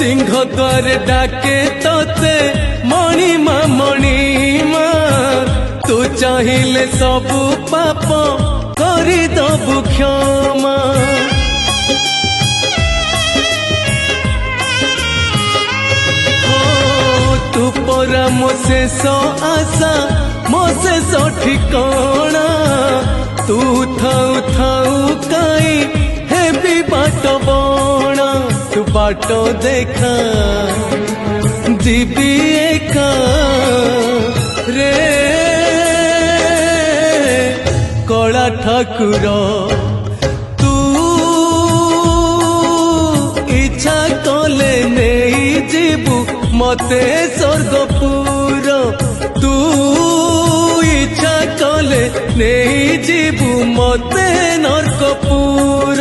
सिंह द्वार डाके तोते मणिमा मणिमा तू चाहिए सबु पाप करी दबु क्षमा तू परा मो शेष आशा मो शेष ठिकाना तू थाऊ थाऊ काई हे भी बाट बणा तू बाट देखा जीवी एका रे कला ठाकुर तू इच्छा कले नहीं जीवु मते स्वर्गपुर तू इच्छा कले नहीं जीवु मते नरकपुर।